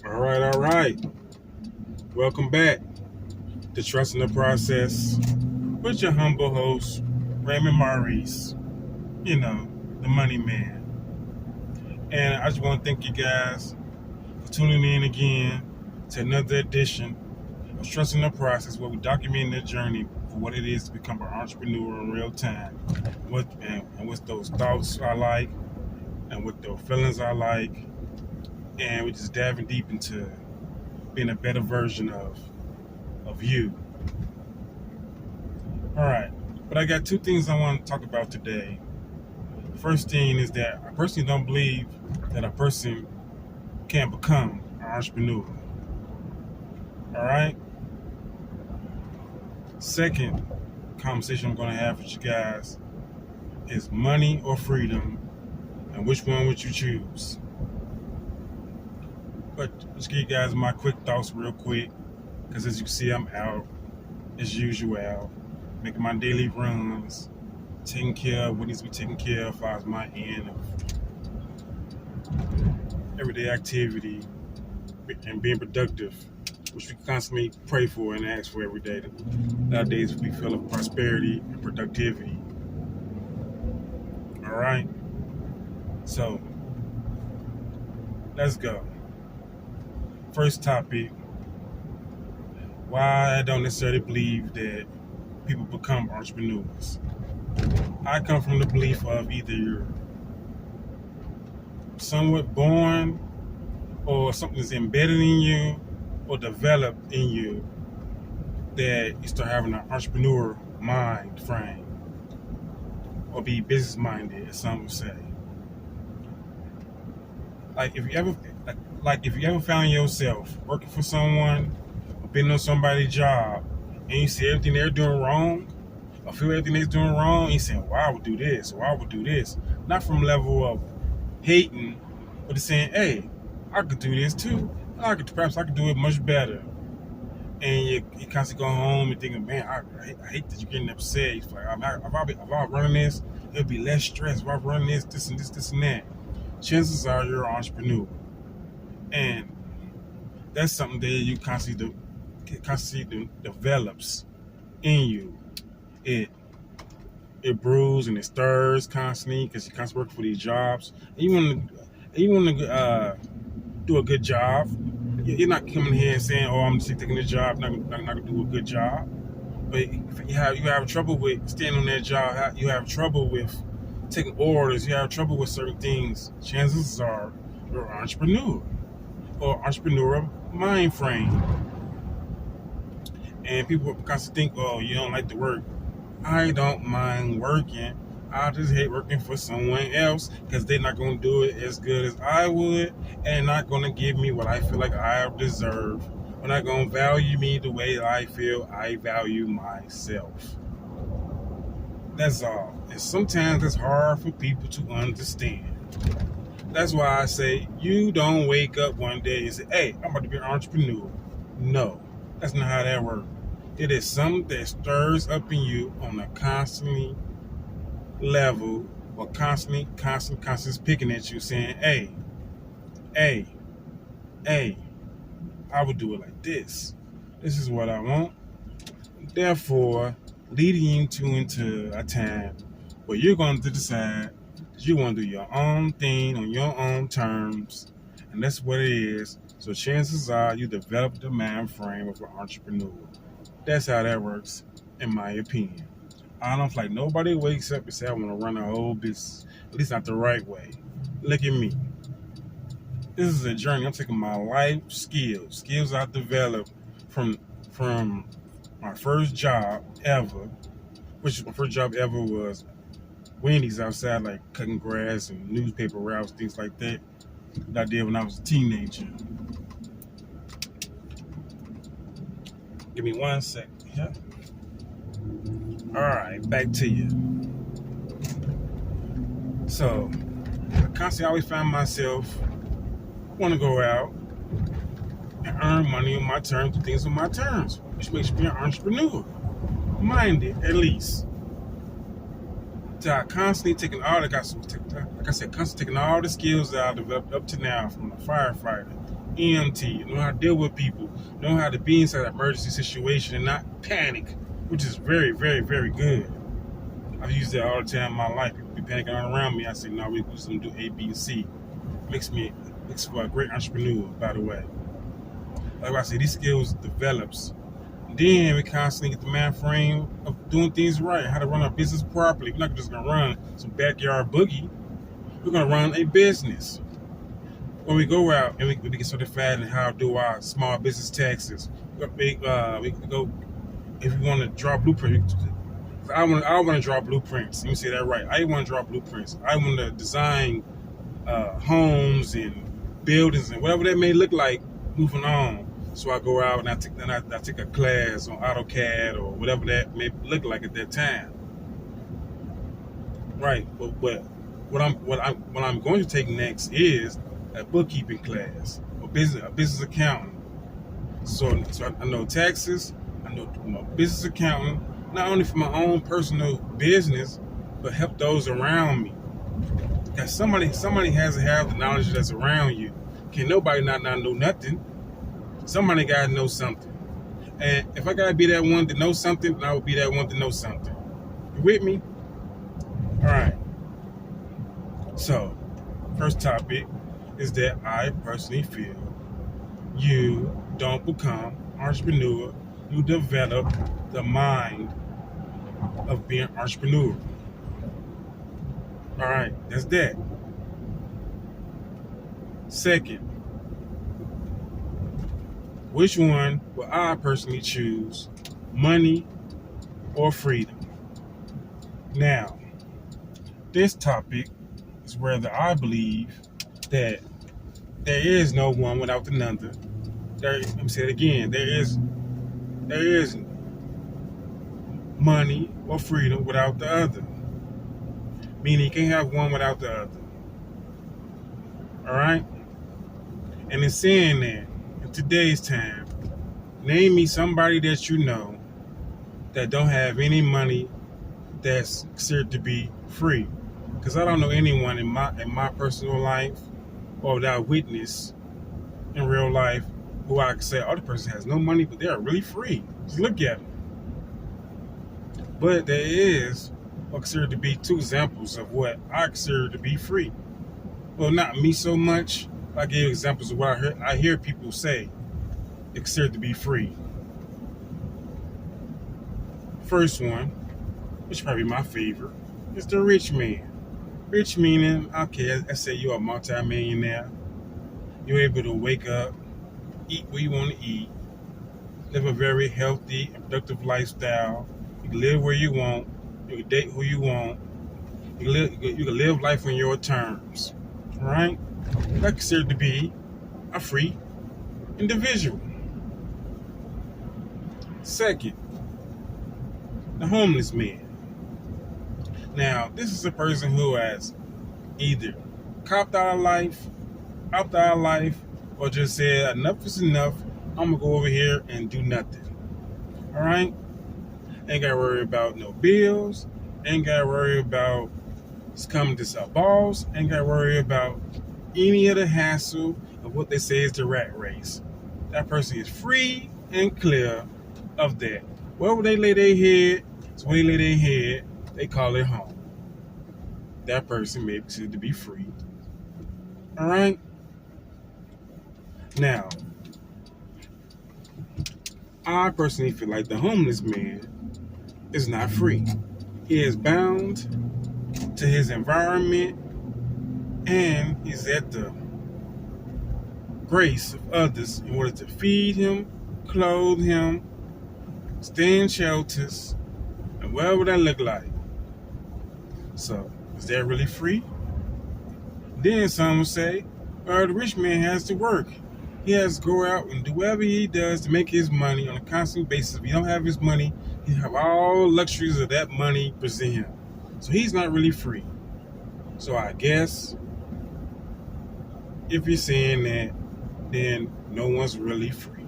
All right. Welcome back to Trust in the Process with your humble host, Raymond Maurice, the money man. And I just want to thank you guys for tuning in again to another edition of Trust in the Process, where we document the journey for what it is to become an entrepreneur in real time. What those thoughts are like, and what those feelings are like. And we're just diving deep into being a better version of you. All right, but I got two things I want to talk about today. First thing is that I personally don't believe that a person can become an entrepreneur. All right. Second conversation I'm going to have with you guys is money or freedom, and which one would you choose? But let's give you guys my quick thoughts real quick, because as you see, I'm out as usual, making my daily runs, taking care of what needs to be taken care of as far as my end of everyday activity and being productive, which we constantly pray for and ask for every day. Nowadays, we feel of prosperity and productivity. All right? So, let's go. First topic, why I don't necessarily believe that people become entrepreneurs. I come from the belief of either you're somewhat born or something is embedded in you or developed in you that you start having an entrepreneur mind frame or be business minded, as some would say. Like if you ever found yourself working for someone or being on somebody's job and you see everything they're doing wrong or feel everything they're doing wrong, and you say, well, I would do this or I would do this. Not from level of hating, but it's saying, hey, I could do this too. Perhaps I could do it much better. And you constantly go home and thinking, man, I hate that you're getting upset. It's like, if I run this, it'll be less stress. If I run this and that. Chances are you're an entrepreneur. And that's something that you constantly develops in you. It brews and it stirs constantly because you constantly work for these jobs. And you want to do a good job. You're not coming here and saying, "Oh, I'm just taking this job, not gonna do a good job." But you have trouble with staying on that job. You have trouble with taking orders. You have trouble with certain things. Chances are you're an entrepreneur or entrepreneurial mind frame. And people constantly think, "Oh, you don't like to work." I don't mind working. I just hate working for someone else because they're not going to do it as good as I would and not going to give me what I feel like I deserve. They're not going to value me the way I feel I value myself. That's all. And sometimes it's hard for people to understand. That's why I say you don't wake up one day and say, hey, I'm about to be an entrepreneur. No, that's not how that works. It is something that stirs up in you on a constantly level or constantly picking at you saying, hey, I would do it like this. This is what I want. Therefore, leading you into a time where you're going to decide that you want to do your own thing on your own terms, and that's what it is. So chances are you develop the mind frame of an entrepreneur. That's how that works, in my opinion. I don't feel like nobody wakes up and say, I want to run a whole business. At least not the right way. Look at me. This is a journey. I'm taking my life skills I developed from my first job ever, which my first job ever was Wendy's outside, like cutting grass and newspaper routes, things like that I did when I was a teenager. Give me 1 second. Yeah. All right, back to you. So, I constantly always find myself want to go out and earn money on my terms, do things on my terms, which makes me an entrepreneur. Minded, at least. So I constantly taking all like I said, constantly taking all the skills that I developed up to now from a firefighter, EMT, know how to deal with people, know how to be inside an emergency situation and not panic, which is very, very, very good. I've used that all the time in my life. People be panicking all around me. I say, no, we're just gonna do A, B, and C. Makes for a great entrepreneur, by the way. Like I said, these skills develops. Then we constantly get the mind frame of doing things right, how to run our business properly. We're not just gonna run some backyard boogie. We're gonna run a business. When we go out and we get certified in how to do our small business taxes, we go if we want to draw blueprints. I want to draw blueprints. Let me say that right. I want to draw blueprints. I want to design homes and buildings and whatever that may look like. Moving on. So I go out and I take a class on AutoCAD or whatever that may look like at that time. Right. But what I'm going to take next is a bookkeeping class or a business accounting. So I know taxes. I know business accounting, not only for my own personal business, but help those around me. Because somebody has to have the knowledge that's around you. Can nobody not know nothing? Somebody got to know something. And if I got to be that one to know something, then I will be that one to know something. You with me? All right. So, first topic is that I personally feel you don't become an entrepreneur. You develop the mind of being an entrepreneur. All right. That's that. Second, which one will I personally choose, money or freedom? Now, this topic is whether I believe that there is no one without the other. Let me say it again. There is money or freedom without the other. Meaning you can't have one without the other. All right? And in saying that, in today's time, name me somebody that you know that don't have any money that's considered to be free. Because I don't know anyone in my personal life or that I witness in real life who I could say, oh, the person has no money, but they are really free. Just look at them. But there is what considered to be two examples of what I consider to be free. Well, not me so much. I gave examples of what I hear people say it's considered to be free. First one, which is probably my favorite, is the rich man. Rich meaning, okay, let's say you're a multi-millionaire. You're able to wake up, eat what you want to eat, live a very healthy and productive lifestyle. You can live where you want. You can date who you want. You can live life on your terms. All right? That's considered to be a free individual. Second, the homeless man. Now, this is a person who has either copped out of life, or just said, enough is enough. I'm going to go over here and do nothing. All right? Ain't got to worry about no bills. Ain't got to worry about coming to sell balls. Ain't got to worry about any of the hassle of what they say is the rat race. That person is free and clear of that. Wherever they lay their head, it's where they lay their head, they call it home. That person may be considered to be free. All right? Now, I personally feel like the homeless man is not free. He is bound to his environment, and he's at the grace of others in order to feed him, clothe him, stay in shelters, and whatever that look like. So, is that really free? Then some will say, the rich man has to work. He has to go out and do whatever he does to make his money on a constant basis. If he don't have his money, he have all the luxuries of that money present him. So he's not really free. So I guess if you're saying that, then no one's really free.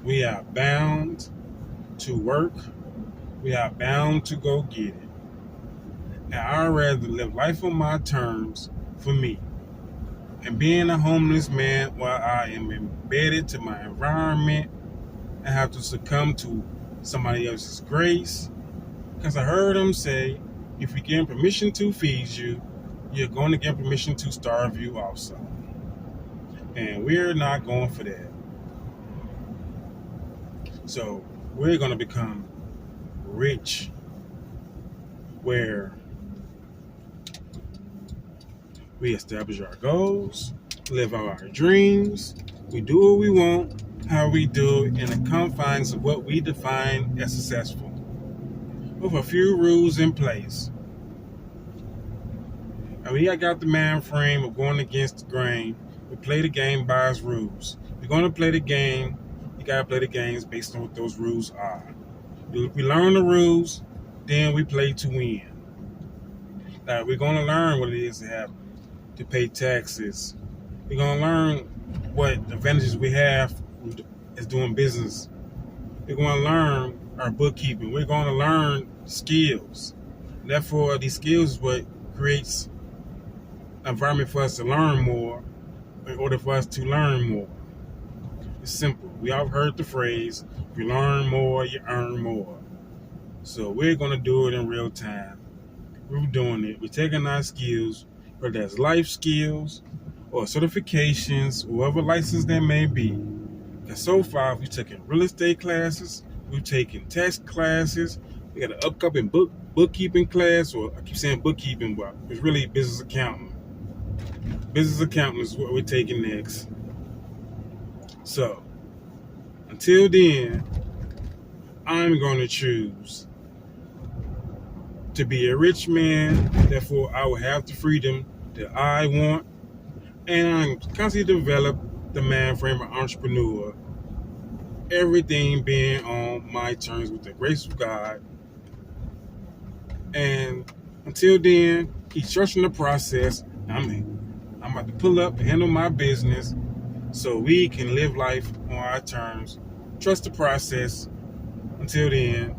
We are bound to work. We are bound to go get it. And I'd rather live life on my terms for me. And being a homeless man while I am embedded to my environment and have to succumb to somebody else's grace. Because I heard him say, if you give permission to feed you, you're going to get permission to starve you also. And we're not going for that. So we're going to become rich where we establish our goals, live out our dreams, we do what we want, how we do it in the confines of what we define as successful, with a few rules in place. And we got the mind frame of going against the grain. We play the game by its rules. If you're going to play the game, you got to play the games based on what those rules are. If we learn the rules, then we play to win. Now, we're going to learn what it is to pay taxes. We're going to learn what advantages we have as doing business. We're going to learn our bookkeeping. We're going to learn skills. Therefore, these skills is what creates an environment for us to learn more in order for us to learn more. It's simple. We all heard the phrase, if you learn more, you earn more. So we're going to do it in real time. We're doing it. We're taking our skills, whether that's life skills or certifications, whatever license that may be. And so far, we've taken real estate classes, we've taken tax classes, we got an upcoming bookkeeping class, or I keep saying bookkeeping, but it's really business accounting. Business accounting is what we're taking next. So, until then, I'm going to choose to be a rich man. Therefore, I will have the freedom that I want, and I'm constantly develop the mind frame of entrepreneur. Everything being on my terms with the grace of God. And until then, keep trusting the process. I'm about to pull up and handle my business so we can live life on our terms. Trust the process. Until then,